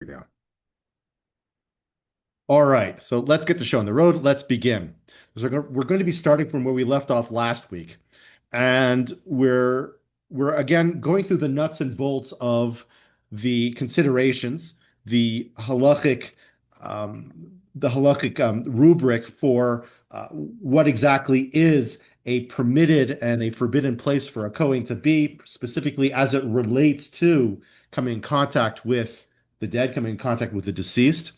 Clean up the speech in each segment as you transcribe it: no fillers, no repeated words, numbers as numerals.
Down. All right, so let's get the show on the road. Let's begin. So we're going to be starting from where we left off last week, and we're again going through the nuts and bolts of the considerations, the halachic, um, rubric for what exactly is a permitted and a forbidden place for a Kohen to be, specifically as it relates to coming in contact with the dead, coming in contact with the deceased.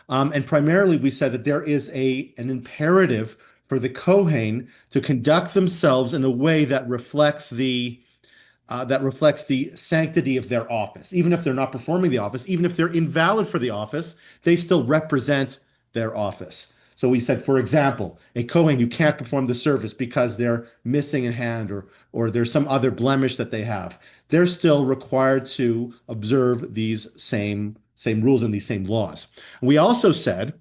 And primarily, we said that there is an imperative for the Kohen to conduct themselves in a way that reflects the sanctity of their office. Even if they're not performing the office, even if they're invalid for the office, they still represent their office. So we said, for example, a Kohen, you can't perform the service because they're missing a hand or there's some other blemish that they have. They're still required to observe these same rules and these same laws. We also said,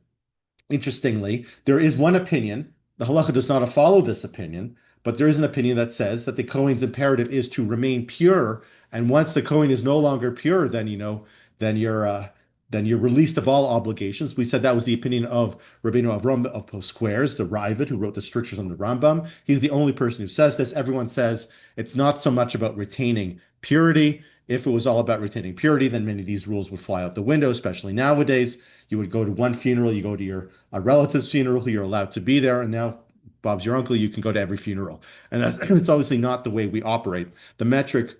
interestingly, there is one opinion. The halacha does not follow this opinion, but there is an opinion that says that the Kohen's imperative is to remain pure. And once the Kohen is no longer pure, then then you're uh, then you're released of all obligations. We said that was the opinion of Rabbeinu Avram of Post Squares, the Ravid who wrote the strictures on the Rambam. He's the only person who says this. Everyone says it's not so much about retaining purity. If it was all about retaining purity, then many of these rules would fly out the window, especially nowadays. You would go to one funeral, you go to your a relative's funeral, you're allowed to be there, and now Bob's your uncle, you can go to every funeral. And it's obviously not the way we operate. The metric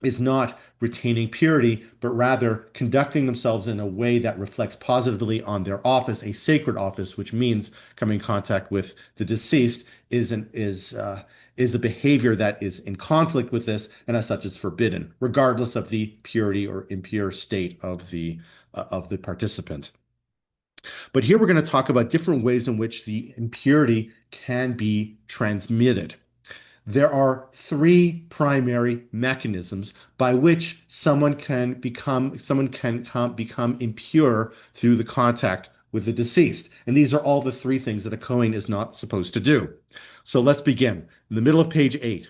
is not retaining purity, but rather conducting themselves in a way that reflects positively on their office, a sacred office, which means coming in contact with the deceased is a behavior that is in conflict with this, and as such, is forbidden, regardless of the purity or impure state of the participant. But here we're going to talk about different ways in which the impurity can be transmitted. There are three primary mechanisms by which someone can become impure through the contact with the deceased. And these are all the three things that a Kohen is not supposed to do. So let's begin. In the middle of page 8,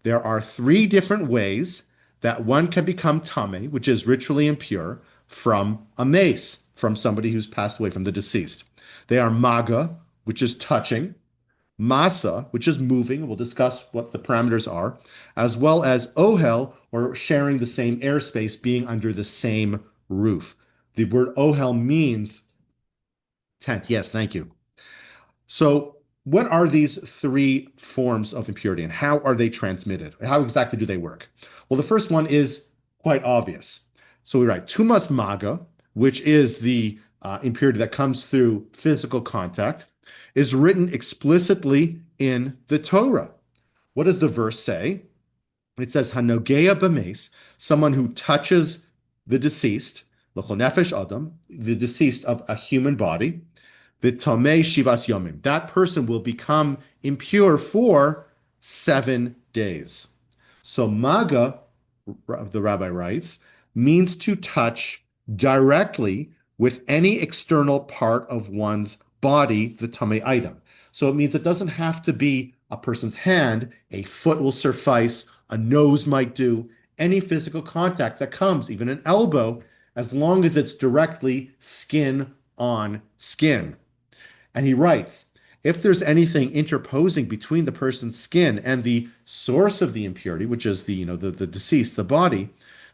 there are three different ways that one can become tame, which is ritually impure, from a mace, from somebody who's passed away from the deceased. They are maga, which is touching, masa, which is moving. We'll discuss what the parameters are, as well as ohel, or sharing the same airspace, being under the same roof. The word ohel means tent. Yes, thank you. So, what are these three forms of impurity and how are they transmitted? How exactly do they work? Well, the first one is quite obvious. So, we write tumas maga, which is the impurity that comes through physical contact, is written explicitly in the Torah. What does the verse say? It says, Hanogea b'mes, someone who touches the deceased, l'chol nefesh adam, the deceased of a human body, V'tomei shivas yomim. That person will become impure for 7 days. So maga, the rabbi writes, means to touch directly with any external part of one's body, the tame item. So it means it doesn't have to be a person's hand. A foot will suffice. A nose might do. Any physical contact that comes, even an elbow, as long as it's directly skin on skin. And he writes, if there's anything interposing between the person's skin and the source of the impurity, which is the deceased, the body,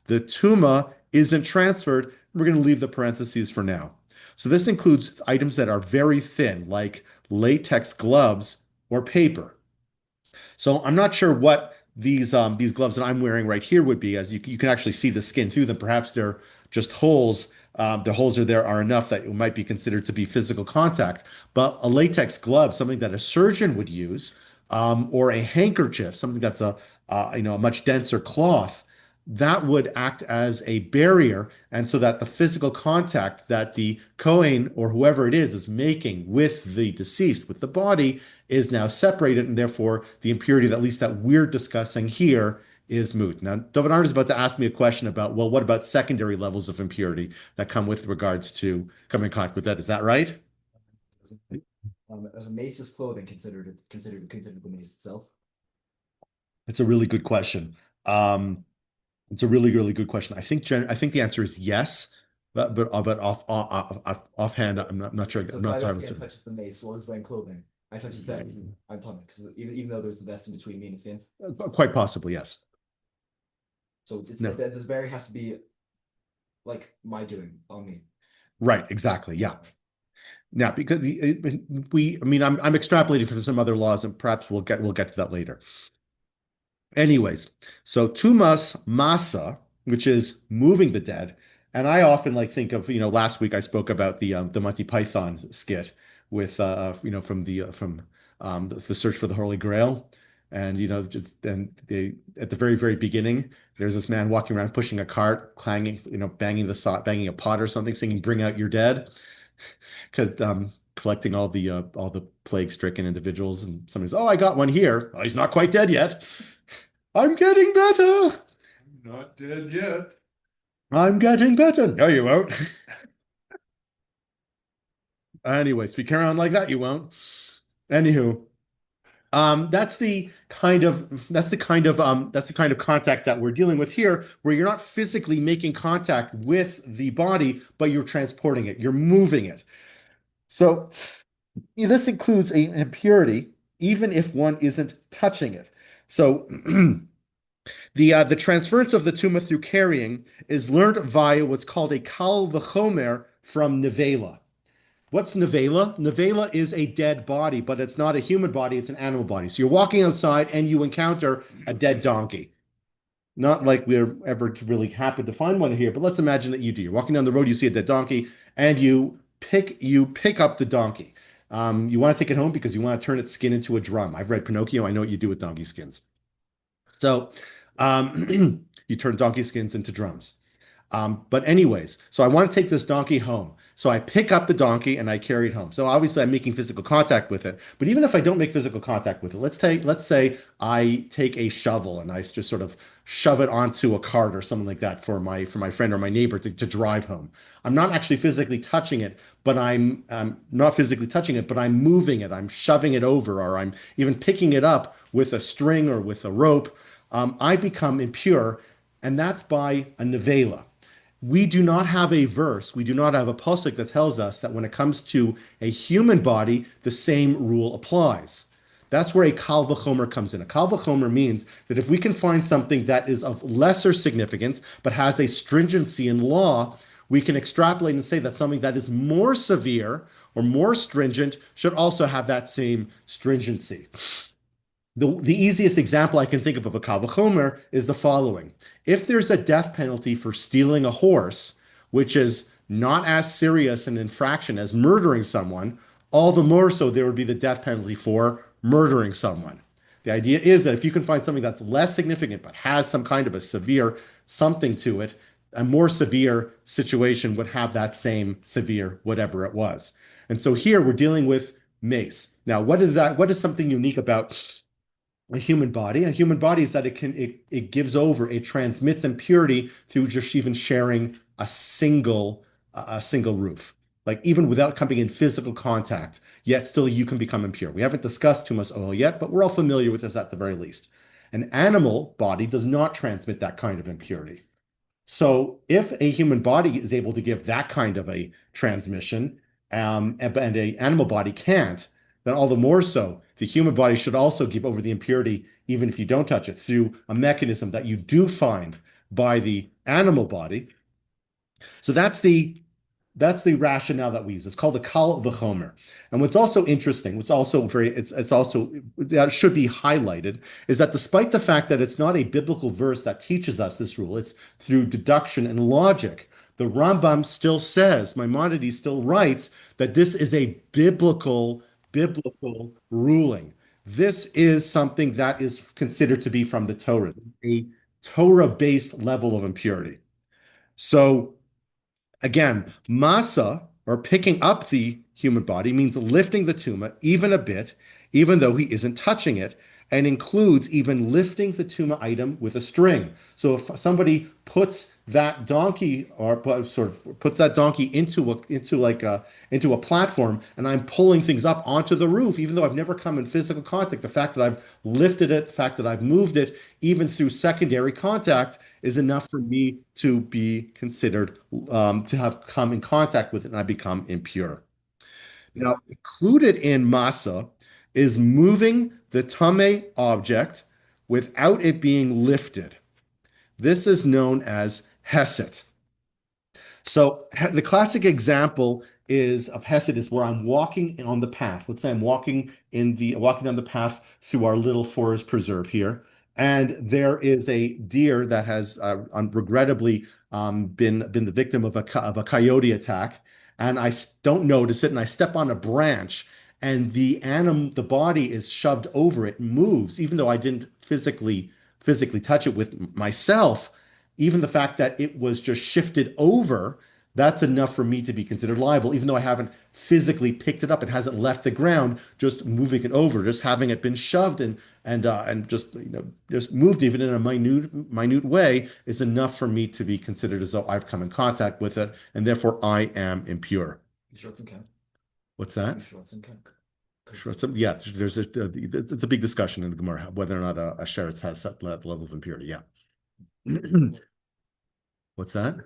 the tuma isn't transferred. We're going to leave the parentheses for now. So this includes items that are very thin, like latex gloves or paper. So I'm not sure what these gloves that I'm wearing right here would be, as you can actually see the skin through them. Perhaps they're just holes. The holes are enough that it might be considered to be physical contact. But a latex glove, something that a surgeon would use, or a handkerchief, something that's a much denser cloth, that would act as a barrier, and so that the physical contact that the Kohen or whoever it is making with the deceased, with the body, is now separated, and therefore the impurity, at least that we're discussing here, is moot. Now, David Arndt is about to ask me a question about, well, what about secondary levels of impurity that come with regards to coming in contact with that? Is that right? As a mace's clothing considered the mace itself? It's a really good question. Um, It's a really, really good question. I think the answer is yes, but offhand, I'm not sure. So I'm if not I went entirely to get certain. touches the mace while he's wearing clothing, I touch his vest. I'm Tommy because even though there's the vest in between me and the skin, Quite possibly, yes. so No. this barrier has to be like my doing on me. Right, exactly. Yeah. Now, because I mean, I'm extrapolating from some other laws, and perhaps we'll get to that later. Anyways, so tumas masa, which is moving the dead, and I often like think of, last week I spoke about the Monty Python skit with from the search for the Holy Grail, and just then they at the very very beginning, there's this man walking around pushing a cart, clanging, banging a pot or something, singing "Bring out your dead," because collecting all the plague stricken individuals, and somebody's, "Oh, I got one here. Oh, he's not quite dead yet." I'm getting better. Not dead yet. I'm getting better. No, you won't. Anyways, if you carry on like that, you won't. Anywho, that's the kind of contact that we're dealing with here, where you're not physically making contact with the body, but you're transporting it, you're moving it. So this includes an impurity, even if one isn't touching it. So the transference of the tumah through carrying is learned via what's called a kal v'chomer from nevela. What's nevela? Nevela is a dead body, but it's not a human body, it's an animal body. So you're walking outside and you encounter a dead donkey. Not like we're ever really happy to find one here, but let's imagine that you do. You're walking down the road, you see a dead donkey, and you pick up the donkey. You want to take it home because you want to turn its skin into a drum. I've read Pinocchio. I know what you do with donkey skins. So you turn donkey skins into drums. But anyways, so I want to take this donkey home. So I pick up the donkey and I carry it home. So obviously I'm making physical contact with it. But even if I don't make physical contact with it, let's say I take a shovel and I just sort of shove it onto a cart or something like that for my friend or my neighbor to drive home. I'm not actually physically touching it, but I'm not physically touching it, but I'm moving it. I'm shoving it over, or I'm even picking it up with a string or with a rope. I become impure, and that's by a nevela. We do not have a verse, we do not have a pasuk that tells us that when it comes to a human body, the same rule applies. That's where a kal v'chomer comes in. A kal v'chomer means that if we can find something that is of lesser significance but has a stringency in law, we can extrapolate and say that something that is more severe or more stringent should also have that same stringency. The easiest example I can think of a kal vachomer is the following. If there's a death penalty for stealing a horse, which is not as serious an infraction as murdering someone, all the more so there would be the death penalty for murdering someone. The idea is that if you can find something that's less significant but has some kind of a severe something to it, a more severe situation would have that same severe whatever it was. And so here we're dealing with mace. Now, what is that? What is something unique about a human body? A human body is that it gives over, it transmits impurity through just even sharing a single roof. Like even without coming in physical contact, yet still you can become impure. We haven't discussed tumas oil yet, but we're all familiar with this at the very least. An animal body does not transmit that kind of impurity. So if a human body is able to give that kind of a transmission, and a animal body can't, then all the more so, the human body should also give over the impurity, even if you don't touch it, through a mechanism that you do find by the animal body. So that's the rationale that we use. It's called a kal v'chomer. And what's also interesting, what's also very, it's also that should be highlighted, is that despite the fact that it's not a biblical verse that teaches us this rule, it's through deduction and logic. The Rambam still says, Maimonides still writes that this is a biblical ruling. This is something that is considered to be from the Torah, a Torah-based level of impurity. So again, masa, or picking up the human body, means lifting the tuma even a bit, even though he isn't touching it, and includes even lifting the tuma item with a string. So if somebody puts that donkey or sort of puts that donkey into a platform, and I'm pulling things up onto the roof, even though I've never come in physical contact. The fact that I've lifted it, the fact that I've moved it, even through secondary contact, is enough for me to be considered to have come in contact with it, and I become impure. Now, included in masa is moving the tame object without it being lifted. This is known as hesed. So the classic example is of hesed is where I'm walking on the path. Let's say I'm walking down the path through our little forest preserve here, and there is a deer that has regrettably been the victim of a coyote attack, and don't notice it, and I step on a branch, and the body is shoved over it, moves, even though I didn't physically touch it with myself. Even the fact that it was just shifted over, that's enough for me to be considered liable, even though I haven't physically picked it up. It hasn't left the ground, just moving it over, just having it been shoved and just moved even in a minute way is enough for me to be considered as though I've come in contact with it, and therefore I am impure. What's that? Sure. Yeah, it's a big discussion in the Gemara whether or not a sheretz has that level of impurity. Yeah. What's that?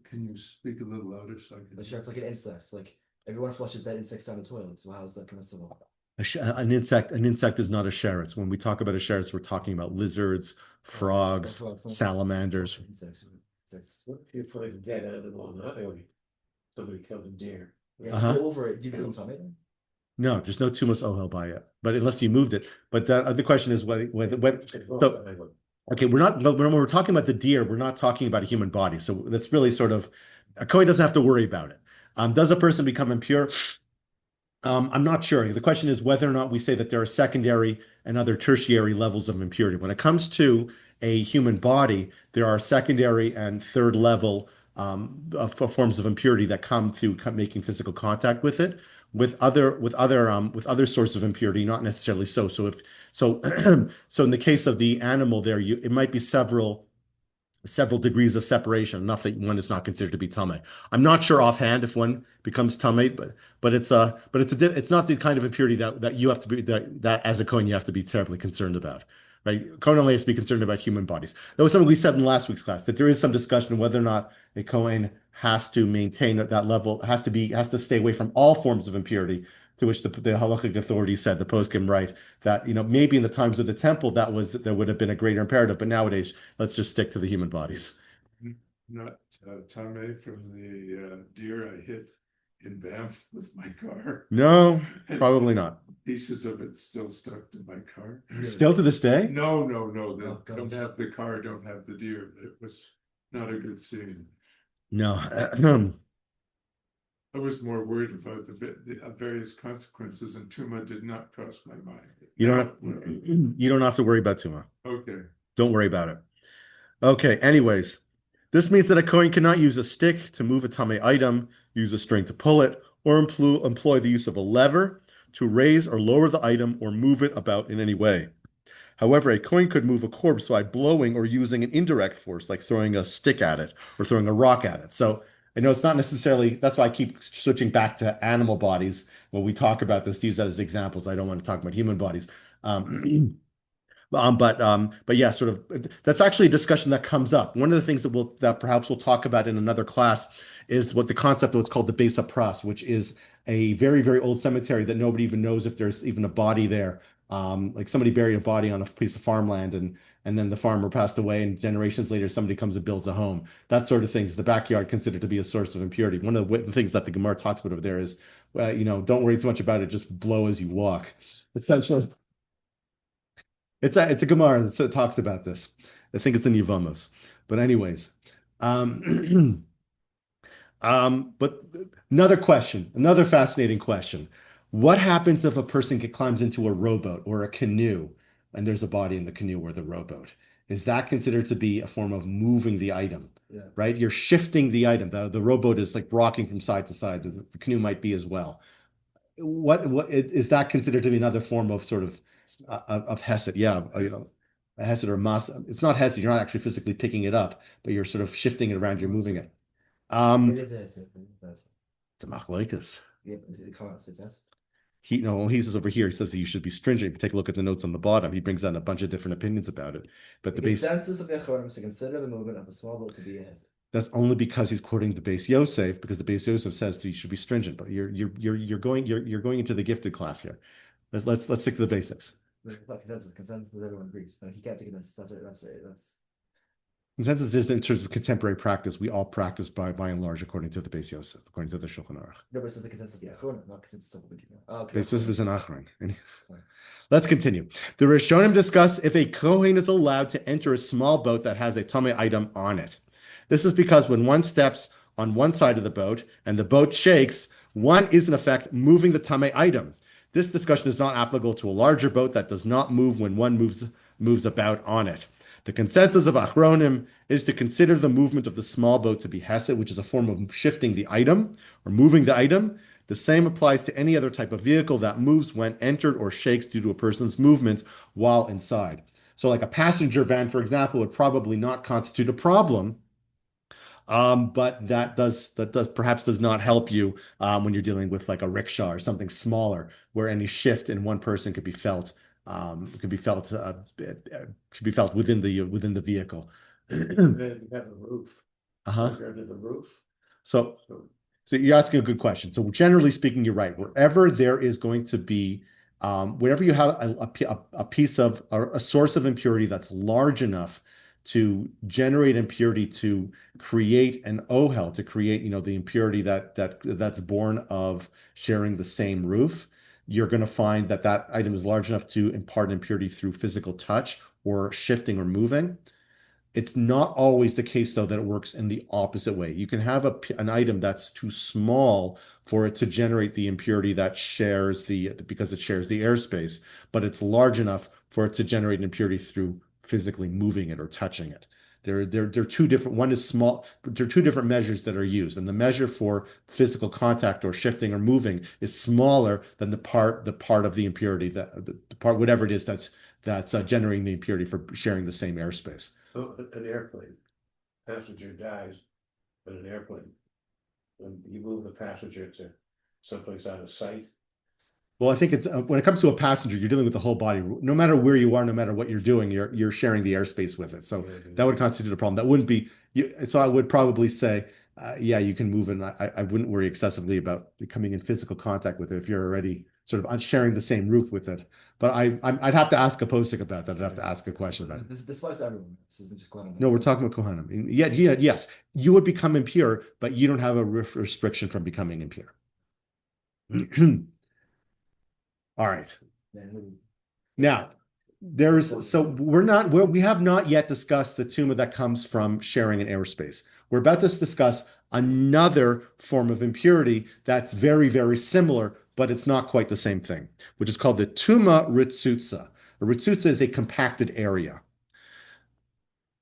Can you speak a little louder so I can? The shark's like an insect. It's like everyone flushes dead insects down the toilet. So how is that permissible? An insect is not a sheretz. When we talk about a sheretz, we're talking about lizards, frogs, salamanders. What if you find a dead animal on the highway? Somebody killed a deer. Yeah, go over it. Do you become tummy then? No, there's no tumas ohel by it, but unless you moved it. But the other question is when okay, when we're talking about the deer, we're not talking about a human body. So that's really sort of, a Kohen doesn't have to worry about it. Does a person become impure? I'm not sure. The question is whether or not we say that there are secondary and other tertiary levels of impurity. When it comes to a human body, there are secondary and third level forms of impurity that come through making physical contact with it. With other sources of impurity, not necessarily so. So so in the case of the animal, it might be several degrees of separation, enough that one is not considered to be tame. I'm not sure offhand if one becomes tame, but it's not the kind of impurity that you have to be that as a Kohen you have to be terribly concerned about. Right? Kohen only has to be concerned about human bodies. That was something we said in last week's class, that there is some discussion of whether or not a Kohen has to maintain that level, has to stay away from all forms of impurity, to which the halachic authority said, the poskim write, that maybe in the times of the temple there would have been a greater imperative, but nowadays let's just stick to the human bodies. Not tame from the deer I hit in Banff with my car. No, probably not. Pieces of it still stuck to my car. Still to this day? No. Don't have the car, don't have the deer. It was not a good scene. No. I was more worried about the various consequences, and Tuma did not cross my mind. You don't have to worry about Tuma. Okay. Don't worry about it. Okay, anyways. This means that a Kohen cannot use a stick to move a tame item, use a string to pull it, or employ the use of a lever to raise or lower the item or move it about in any way. However, a Kohen could move a corpse by blowing or using an indirect force, like throwing a stick at it or throwing a rock at it. So I know it's not necessarily, that's why I keep switching back to animal bodies when we talk about this, to use that as examples. I don't want to talk about human bodies. But yeah, sort of, that's actually a discussion that comes up. One of the things that perhaps we'll talk about in another class is what the concept of what's called the Beis HaPras, which is a very, very old cemetery that nobody even knows if there's even a body there. Like somebody buried a body on a piece of farmland, and then the farmer passed away, and generations later somebody comes and builds a home. That sort of thing is the backyard considered to be a source of impurity. One of the things that the Gemara talks about over there is, don't worry too much about it, just blow as you walk. Essentially. It's a Gemara that talks about this. I think it's in Yevamos. But anyways, but another fascinating question. What happens if a person climbs into a rowboat or a canoe and there's a body in the canoe or the rowboat? Is that considered to be a form of moving the item? Yeah. Right? You're shifting the item. The rowboat is like rocking from side to side. The canoe might be as well. What is that considered to be another form of sort of hesed? Yeah. a hesed or mas. It's not hesed. You're not actually physically picking it up, but you're sort of shifting it around. You're moving it. It is. It's a machlokes. Yeah, it comes. It says. He says over here, he says that you should be stringent. If you take a look at the notes on the bottom, he brings down a bunch of different opinions about it. But The the base, consensus of the HaKohanim is to consider the movement of a small boat to be a hesed. that's only because he's quoting the base Yosef, because the base Yosef says that you should be stringent. But you're going into the gifted class here. Let's stick to the basics. Consensus that everyone agrees. No, he can't take this. That's Consensus is in terms of contemporary practice. We all practice by and large according to the base Yosef, according to the Shulchan Aruch. no, but this is the consensus of the HaKohanim, not consensus of the B'dina. Oh, okay. Base Yosef is an Achron. Let's continue. The Rishonim discuss if a Kohen is allowed to enter a small boat that has a Tameh item on it. This is because when one steps on one side of the boat and the boat shakes, one is in effect moving the Tameh item. This discussion is not applicable to a larger boat that does not move when one moves about on it. The consensus of Achronim is to consider the movement of the small boat to be hesed, which is a form of shifting the item or moving the item. The same applies to any other type of vehicle that moves when entered or shakes due to a person's movement while inside. So like a passenger van, for example, would probably not constitute a problem. But that perhaps does not help you when you're dealing with like a rickshaw or something smaller, where any shift in one person could be felt within the vehicle. You have a roof. Uh-huh. Compared to the roof. So you're asking a good question. So generally speaking, you're right. Wherever there is going to be, whenever you have a piece of or a source of impurity that's large enough to generate impurity, to create an ohel, to create the impurity that's born of sharing the same roof, you're going to find that item is large enough to impart impurity through physical touch or shifting or moving. It's not always the case, though, that it works in the opposite way. You can have an item that's too small for it to generate the impurity that because it shares the airspace, but it's large enough for it to generate an impurity through physically moving it or touching it. They're two different. One is small. There are two different measures that are used, and the measure for physical contact or shifting or moving is smaller than the part of the impurity the part whatever it is that's generating the impurity for sharing the same airspace. So an airplane, passenger dies in an airplane. When you move the passenger to someplace out of sight. Well, I think it's when it comes to a passenger, you're dealing with the whole body. No matter where you are, no matter what you're doing, you're sharing the airspace with it. So that would constitute a problem. That wouldn't be. So I would probably say, yeah, you can move, and I wouldn't worry excessively about coming in physical contact with it if you're already sort of sharing the same roof with it. But I'd have to ask a posik about that. I'd have to ask a question about it. This applies to everyone. This isn't just Kohanic. No, we're talking about Kohanim. Yes, you would become impure, but you don't have a restriction from becoming impure. All right. Now, we have not yet discussed the tumah that comes from sharing an airspace. We're about to discuss another form of impurity that's very, very similar, but it's not quite the same thing, which is called the tumah ritzutza. A ritzutza is a compacted area.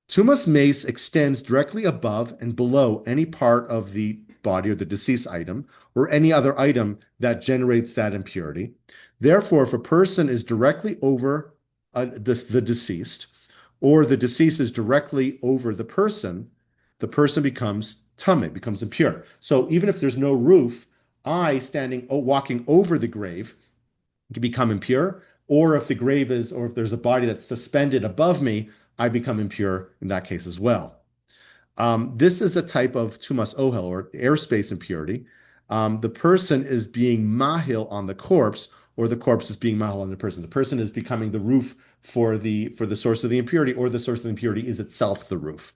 Tumas mace extends directly above and below any part of the body or the deceased item or any other item that generates that impurity. Therefore, if a person is directly over the deceased, or the deceased is directly over the person becomes tameh, becomes impure. So even if there's no roof, I walking over the grave can become impure. Or if there's a body that's suspended above me, I become impure in that case as well. This is a type of tumas ohel or airspace impurity. The person is being mahil on the corpse, or the corpse is being mahil on the person. The person is becoming the roof for the source of the impurity, or the source of the impurity is itself the roof.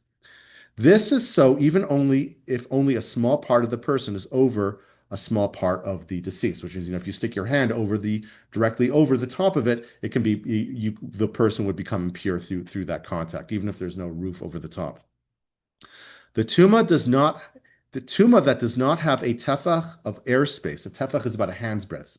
This is so if only a small part of the person is over a small part of the deceased, which is, if you stick your hand directly over the top of it, it can be the person would become impure through that contact, even if there's no roof over the top. The tumah that does not have a tefach of airspace. A tefach is about a hand's breadth,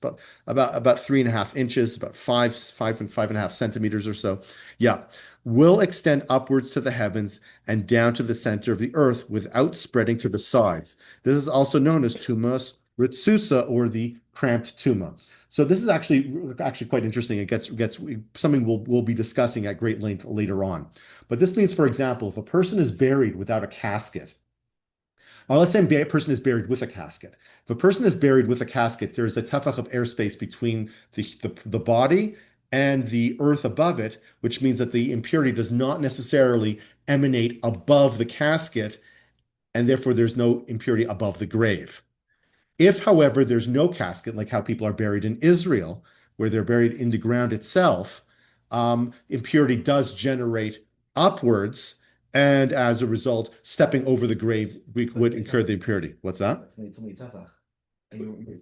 about 3.5 inches, about 5.5 centimeters or so. Yeah, will extend upwards to the heavens and down to the center of the earth without spreading to the sides. This is also known as tumas ritzusa, or the cramped tuma. So this is actually quite interesting. It gets something we'll be discussing at great length later on. But this means, for example, if a person is buried without a casket, or let's say a person is buried with a casket. If a person is buried with a casket, there is a tefach of airspace between the body and the earth above it, which means that the impurity does not necessarily emanate above the casket, and therefore there's no impurity above the grave. If, however, there's no casket, like how people are buried in Israel, where they're buried in the ground itself, impurity does generate upwards, and as a result, stepping over the grave, we would incur the impurity. What's that? It's only tefach. And you're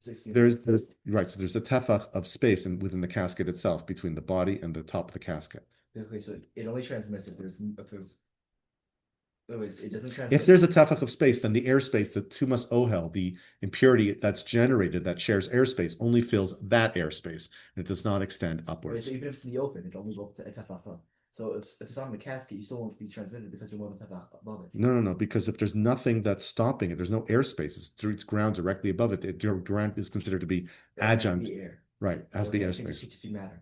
16. There's right. So there's a tefach of space within the casket itself, between the body and the top of the casket. Okay, so it only transmits if there's anyways, it doesn't transmit. If there's a tefach of space, then the airspace, the tumas ohel, the impurity that's generated that shares airspace, only fills that airspace, and it does not extend Okay, upwards. so even if it's in the open, it only goes to a tefach up. So if it's on the casket, you still won't be transmitted because you're more than tefach above it. No, because if there's nothing that's stopping it, there's no airspace. It's ground directly above it. The ground is considered to be adjunct. The air. Right, it has to be I think it airspace. should just be matter.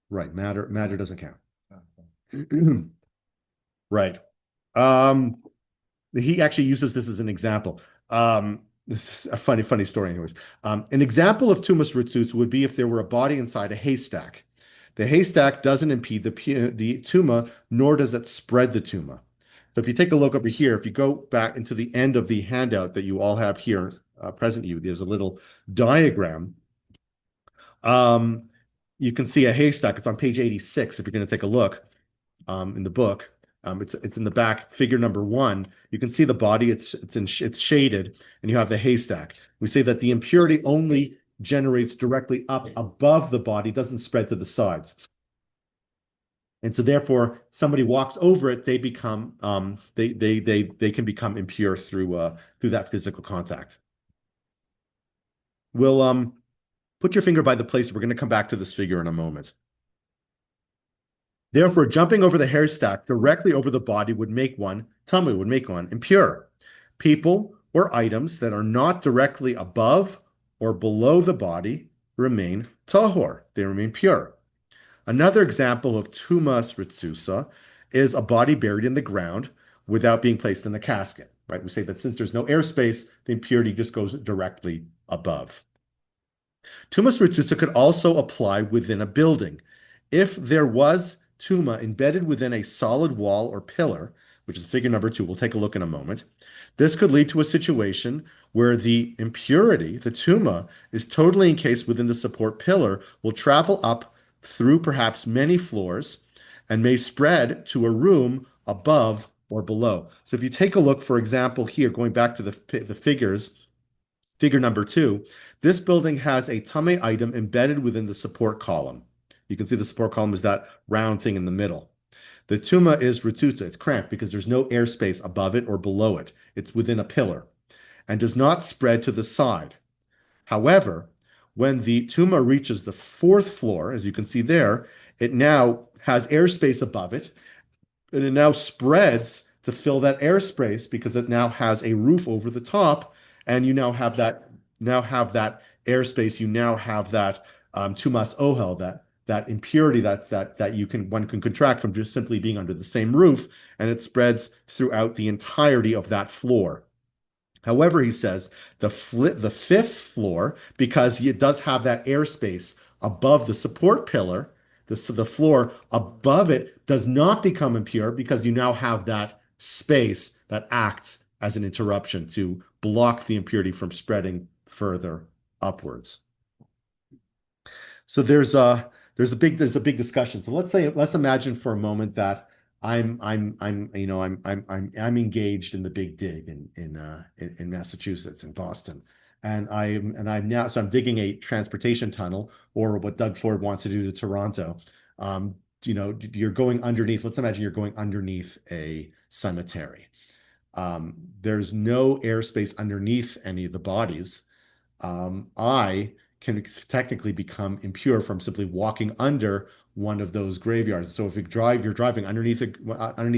Right, matter doesn't count. Oh, Right. He actually uses this as an example. This is a funny story, anyways. An example of tumas ritzutz would be if there were a body inside a haystack. The haystack doesn't impede the tuma, nor does it spread the tuma. So if you take a look over here, if you go back into the end of the handout that you all have here present you, there's a little diagram. You can see a haystack. It's on page 86 if you're going to take a look in the book. It's in the back, figure number 1. You can see the body. It's shaded, and you have the haystack. We say that the impurity only generates directly up above the body, doesn't spread to the sides. And so therefore, somebody walks over it, they become they can become impure through that physical contact. We'll put your finger by the place. We're going to come back to this figure in a moment. Therefore, jumping over the haystack directly over the body would make one impure. People or items that are not directly above or below the body remain tahor. They remain pure. Another example of tumas ritzusa is a body buried in the ground without being placed in the casket. Right? We say that since there's no airspace, the impurity just goes directly above. Tumas ritzusa could also apply within a building. If there was tuma embedded within a solid wall or pillar, which is figure number 2, we'll take a look in a moment, this could lead to a situation where the impurity, the tuma, is totally encased within the support pillar, will travel up through perhaps many floors, and may spread to a room above or below. So if you take a look, for example, here, going back to the figures, figure number 2, this building has a tame item embedded within the support column. You can see the support column is that round thing in the middle. The tuma is ritzuta. It's cramped because there's no airspace above it or below it. It's within a pillar and does not spread to the side. However, when the tuma reaches the 4th floor, as you can see there, it now has airspace above it, and it now spreads to fill that airspace because it now has a roof over the top, and you now have that airspace. You now have that tumas ohel, that impurity that one can contract from just simply being under the same roof, and it spreads throughout the entirety of that floor. However, he says the 5th floor, because it does have that airspace above the support pillar, the floor above it does not become impure because you now have that space that acts as an interruption to block the impurity from spreading further upwards. So there's a big discussion. So let's imagine for a moment that I'm engaged in the big dig in Massachusetts, in Boston, and I'm digging a transportation tunnel, or what Doug Ford wants to do to Toronto. You're going underneath. Let's imagine you're going underneath a cemetery. There's no airspace underneath any of the bodies. I can technically become impure from simply walking under one of those graveyards. So if you're driving underneath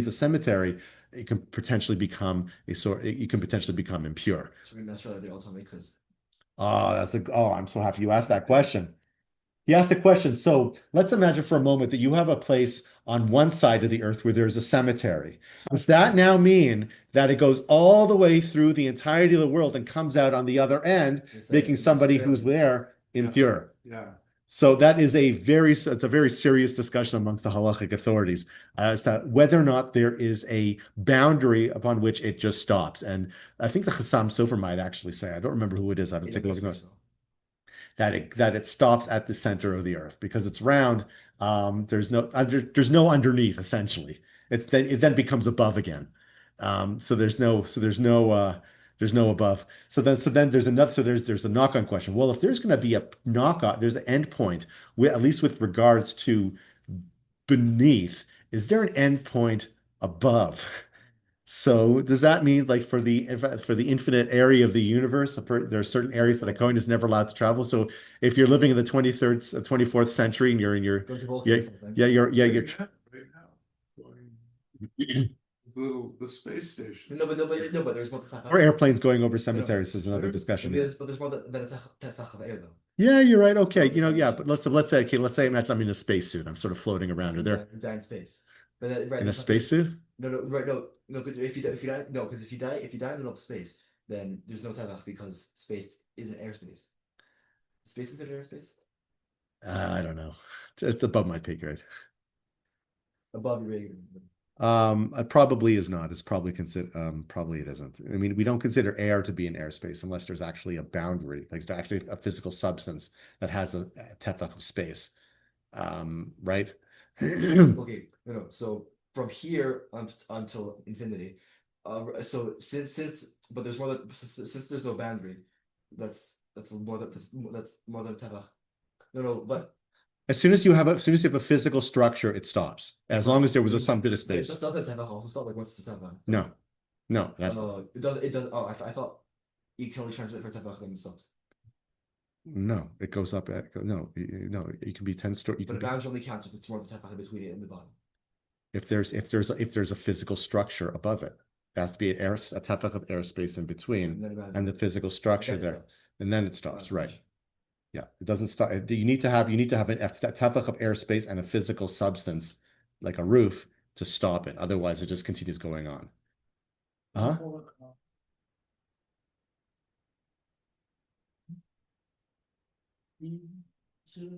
a cemetery, you can potentially become impure. So necessarily they all tell me because I'm so happy you asked that question. He asked a question. So let's imagine for a moment that you have a place on one side of the earth where there's a cemetery. Does that now mean that it goes all the way through the entirety of the world and comes out on the other end, They say making it's somebody very- who's there impure? Yeah. So that is it's a very serious discussion amongst the halachic authorities as to whether or not there is a boundary upon which it just stops. And I think the Chassam Sofer might actually say, I don't remember who it is. I haven't in taken a the look at first it, place, that it stops at the center of the earth because it's round. There's no underneath essentially. It then becomes above again. There's no above. So then there's a knock-on question. Well, if there's going to be a knock-on, there's an end point, at least with regards to beneath. Is there an end point above? So does that mean like for the infinite area of the universe, there are certain areas that a Kohen is never allowed to travel? So if you're living in the 23rd, 24th century and you're in your Go to both yeah places, I think. you're Right now. Going the space station. No, but there's more tefach. or airplanes going over cemeteries is another Sure. discussion. But there's more than a tefach of air though. Yeah, you're right. Okay, So- you know, so- yeah, but let's say imagine I'm in a spacesuit. I'm sort of floating around. Or there You die in space. But right, in a that's not just- spacesuit? No. If you die, no, because if you die in the middle of space, then there's no tefach because space isn't airspace. Space considered airspace? I don't know. It's above my pay grade. Above your regular. It probably is not. It's probably probably it isn't. I mean, we don't consider air to be an airspace unless there's actually a boundary, like there's actually a physical substance that has a tefach of space. Right? Okay, no. So from here until infinity, so but there's more than since there's no boundary, that's more than that's more than tefach. No, but As soon as you have a physical structure, it stops. As long as there was some bit of space. That's not the tefach also stop. Like what's the tefach? No, that's It does. It does. Oh, I thought you can only transmit for tefach and it stops. no. It goes up at no. You can be 10 story. You But can the be, boundary only counts if it's more than tefach between it and the bottom. if there's a physical structure above it. There has to be a tefach of airspace in between, and the physical structure there, and then it stops. Right. Yeah, it doesn't stop. You need to have a tefach of airspace and a physical substance, like a roof, to stop it. Otherwise, it just continues going on. Huh?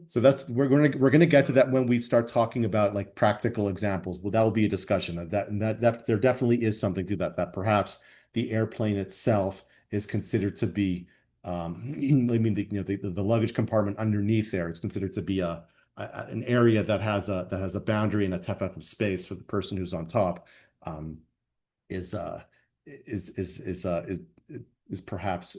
So we're gonna get to that when we start talking about like practical examples. Well, that will be a discussion of that, and that there definitely is something to that. That perhaps the airplane itself is considered to be, I mean, the luggage compartment underneath there is considered to be an area that has a boundary and a tefach of space for the person who's on top. Is perhaps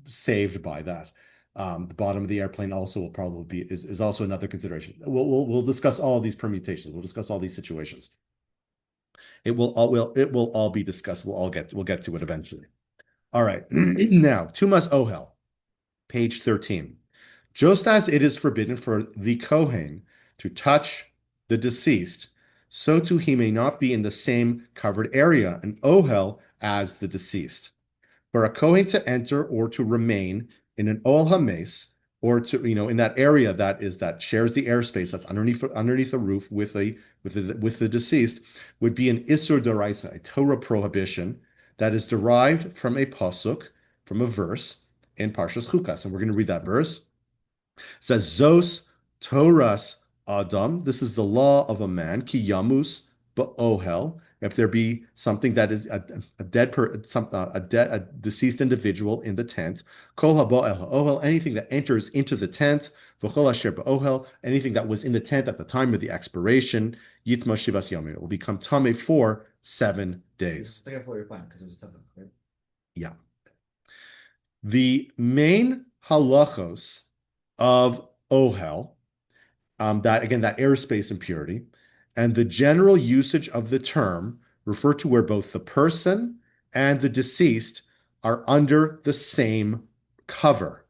saved by that. The bottom of the airplane also will probably be is also another consideration. We'll discuss all these permutations. We'll discuss all these situations. It will all be discussed. We'll get to it eventually. All right. Now, Tumas Ohel, page 13. Just as it is forbidden for the Kohen to touch the deceased, so too he may not be in the same covered area, an Ohel, as the deceased. For a Kohen to enter or to remain in an Ohel Hames, or to, in that area that shares the airspace that's underneath the roof with the deceased, would be an Isur Daraisa, a Torah prohibition that is derived from a pasuk, from a verse in Parshas Chukas. And we're going to read that verse. It says, Zos Toras Adam, this is the law of a man, ki yamus ba'ohel, if there be something that is a deceased individual in the tent, kol haba'el ohel, anything that enters into the tent, v'chol asher ba'ohel, anything that was in the tent at the time of the expiration, yitma shivas yomim, it will become tameh for 7 days. I think I thought you were fine because it was tefach, right? Yeah. The main halachos of ohel, that airspace impurity, and the general usage of the term refer to where both the person and the deceased are under the same cover.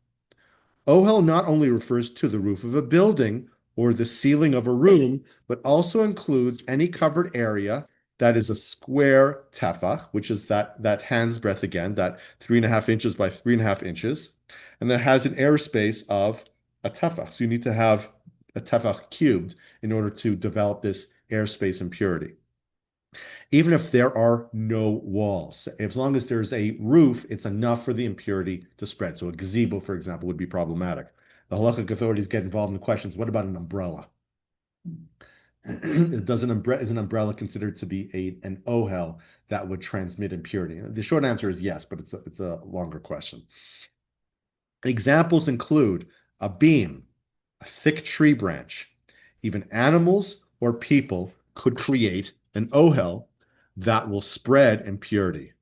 Ohel not only refers to the roof of a building or the ceiling of a room, but also includes any covered area that is a square tefach, which is that hand's breadth again, that 3.5 inches by 3.5 inches, and that has an airspace of a tefach. So you need to have a tefach cubed in order to develop this airspace impurity. Even if there are no walls, as long as there's a roof, it's enough for the impurity to spread. So a gazebo, for example, would be problematic. The halachic authorities get involved in questions. What about an umbrella? Is an umbrella considered to be an ohel that would transmit impurity? The short answer is yes, but it's a longer question. Examples include a beam, a thick tree branch. Even animals or people could create an ohel that will spread impurity.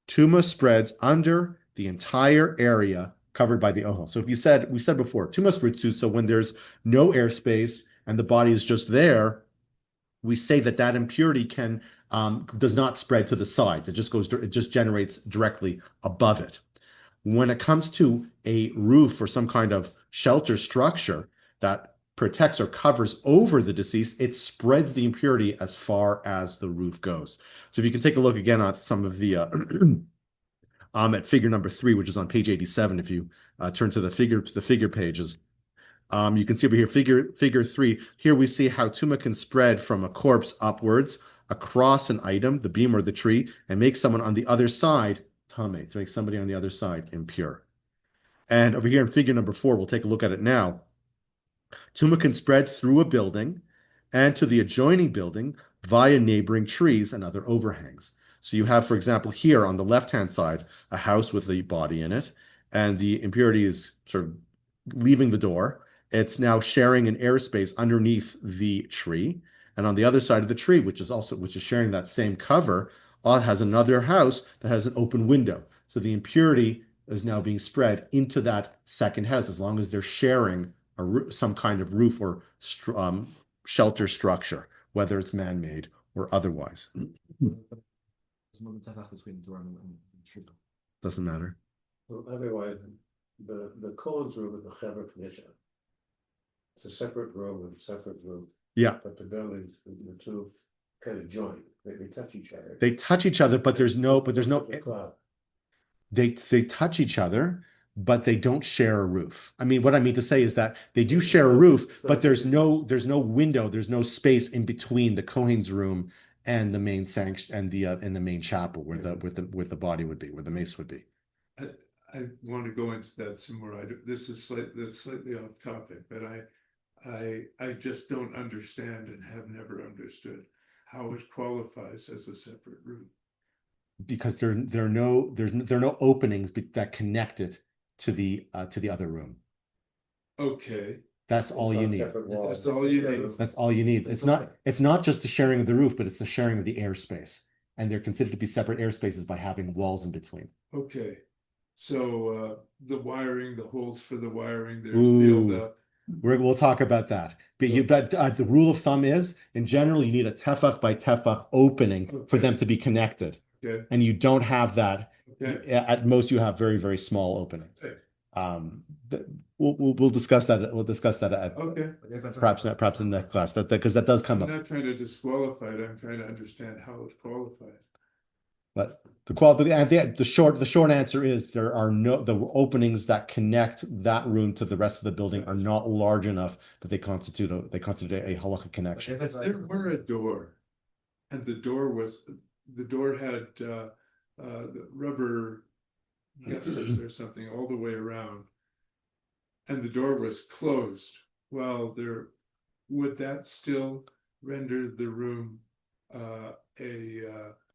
Tuma spreads under the entire area covered by the ohel. So we said before, tuma spreads, so when there's no airspace and the body is just there, we say that impurity does not spread to the sides. It just generates directly above it. When it comes to a roof or some kind of shelter structure that protects or covers over the deceased, it spreads the impurity as far as the roof goes. So if you can take a look again at some of the at figure number 3, which is on page 87, if you turn to the figure pages, you can see over here figure 3. Here we see how tuma can spread from a corpse upwards across an item, the beam or the tree, and make someone on the other side tame, to make somebody on the other side impure. And over here in figure number 4, we'll take a look at it now. Tuma can spread through a building and to the adjoining building via neighboring trees and other overhangs. So you have, for example, here on the left-hand side, a house with a body in it, and the impurity is sort of leaving the door. It's now sharing an airspace underneath the tree. And on the other side of the tree, which is sharing that same cover, has another house that has an open window. So the impurity is now being spread into that second house, as long as they're sharing some kind of roof or shelter structure, whether it's man-made or otherwise. Doesn't matter. Well, otherwise, the codes room with the Chaver Knisha. It's a separate room with a separate roof. Yeah. But the buildings, the two kind of join. They touch each other. They touch each other, but there's no. They touch each other, but they don't share a roof. I mean, what I mean to say is that they do share a roof, but there's no window, there's no space in between the Kohen's room and the main sanction and the main chapel where the body would be, where the mace would be. I want to go into that some more. This is slightly off topic, but I just don't understand and have never understood how it qualifies as a separate room. Because there are no openings that connect it to the other room. Okay. That's all you need. That's all you need. That's all you need. It's not just the sharing of the roof, but it's the sharing of the airspace. And they're considered to be separate airspaces by having walls in between. Okay. So the wiring, the holes for the wiring, there's build-up. We'll talk about that. But the rule of thumb is, in general, you need a tefach by tefach opening for them to be connected. Okay. And you don't have that. Okay. At most, you have very, very small openings. Okay. We'll discuss that. We'll discuss that perhaps in the class. Because that does come up. I'm not trying to disqualify it. I'm trying to understand how it's qualified. But the short answer is the openings that connect that room to the rest of the building are not large enough that they constitute a halachic connection. If there were a door, and the door had rubber gussets or something all the way around, and the door was closed, would that still render the room a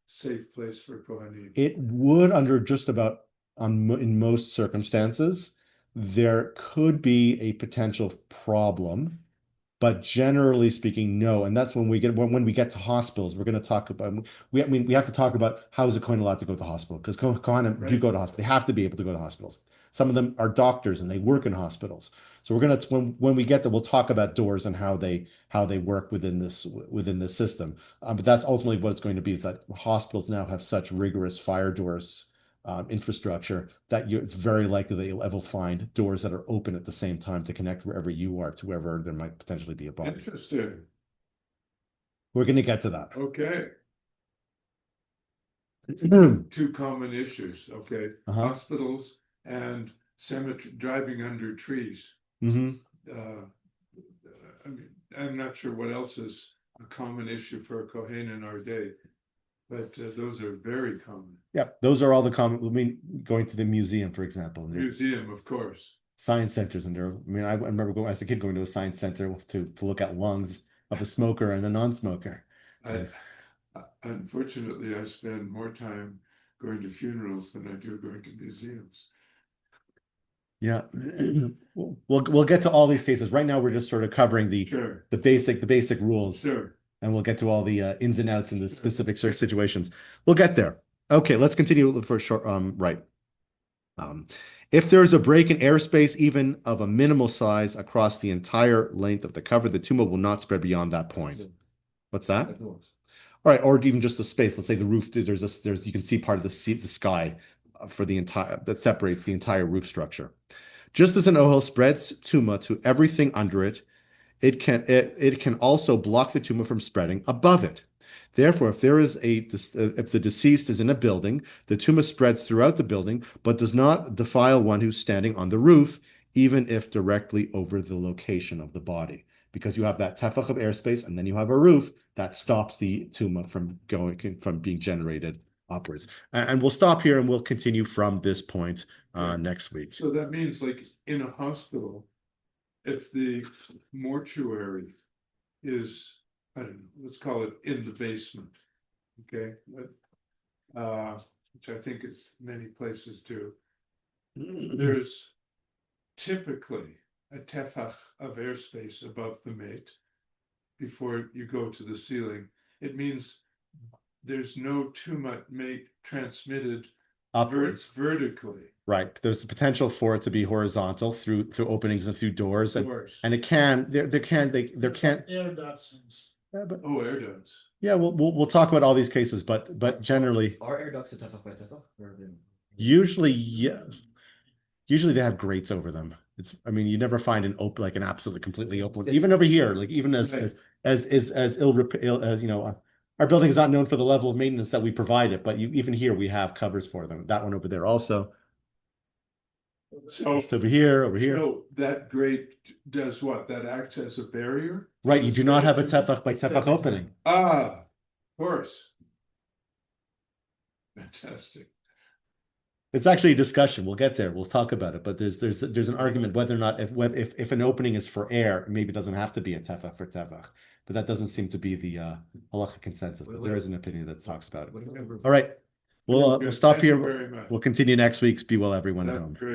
safe place for Kohanic? It would, under just about in most circumstances. There could be a potential problem, but generally speaking, no. And that's when we get to hospitals, we're going to talk about. We have to talk about how is a Kohen allowed to go to the hospital, because Kohanim do go to hospitals. They have to be able to go to hospitals. Some of them are doctors and they work in hospitals. So we're going to when we get there, we'll talk about doors and how they work within this system. But that's ultimately what it's going to be, is that hospitals now have such rigorous fire doors infrastructure that it's very likely that you'll ever find doors that are open at the same time to connect wherever you are to wherever there might potentially be a body. Interesting. We're going to get to that. Okay. two common issues, okay? Uh-huh. Hospitals and cemetery, driving under trees. Hmm. I mean, I'm not sure what else is a common issue for a Kohen in our day, but those are very common. Yeah, those are all the common. I mean, going to the museum, for example, and there's Museum, of course. science centers, and there. I mean, I remember going as a kid going to a science center to look at lungs of a smoker and a non-smoker. Unfortunately, I spend more time going to funerals than I do going to museums. Yeah, we'll get to all these cases. Right now, we're just sort of covering Sure, the basic rules, sure. and we'll get to all the ins and outs and the specific situations. We'll get there. Okay, let's continue for a short. Right. If there is a break in airspace, even of a minimal size, across the entire length of the cover, the tumor will not spread beyond that point. What's that? Like the ones. All right, or even just the space. Let's say the roof. There's you can see part of the sky for the entire that separates the entire roof structure. Just as an ohel spreads tuma to everything under it, it can also block the tumor from spreading above it. Therefore, if the deceased is in a building, the tumor spreads throughout the building, but does not defile one who's standing on the roof, even if directly over the location of the body. Because you have that tefach of airspace, and then you have a roof that stops the tumor from being generated upwards. And we'll stop here, and we'll continue from this point next week. So that means, like in a hospital, if the mortuary is, I don't know, let's call it in the basement, okay? Which I think is many places do. There's typically a tefach of airspace above the mate before you go to the ceiling. It means there's no tumor mate transmitted Upwards. vertically. Right. There's the potential for it to be horizontal through openings and through doors. Doors. And it can, there can't. Air ducts. Oh, air ducts. Yeah, we'll talk about all these cases, but generally, Are air ducts a tefach by tefach? usually, yeah. Usually they have grates over them. I mean, you never find an open, like an absolutely completely open, even over here, like even as Right. as ill as you know, our building is not known for the level of maintenance that we provide it, but even here we have covers for them. That one over there also. So Just over here. So that grate does what? That acts as a barrier? Right, you do not have a tefach by tefach opening. Ah, of course. Fantastic. It's actually a discussion. We'll get there. We'll talk about it. But there's an argument whether or not if an opening is for air, maybe it doesn't have to be a tefach for tefach. But that doesn't seem to be the halachic consensus. But there is an opinion that talks about it. All right. We'll stop Thank you here. very much. We'll continue next week. Be well, everyone at That's home. great.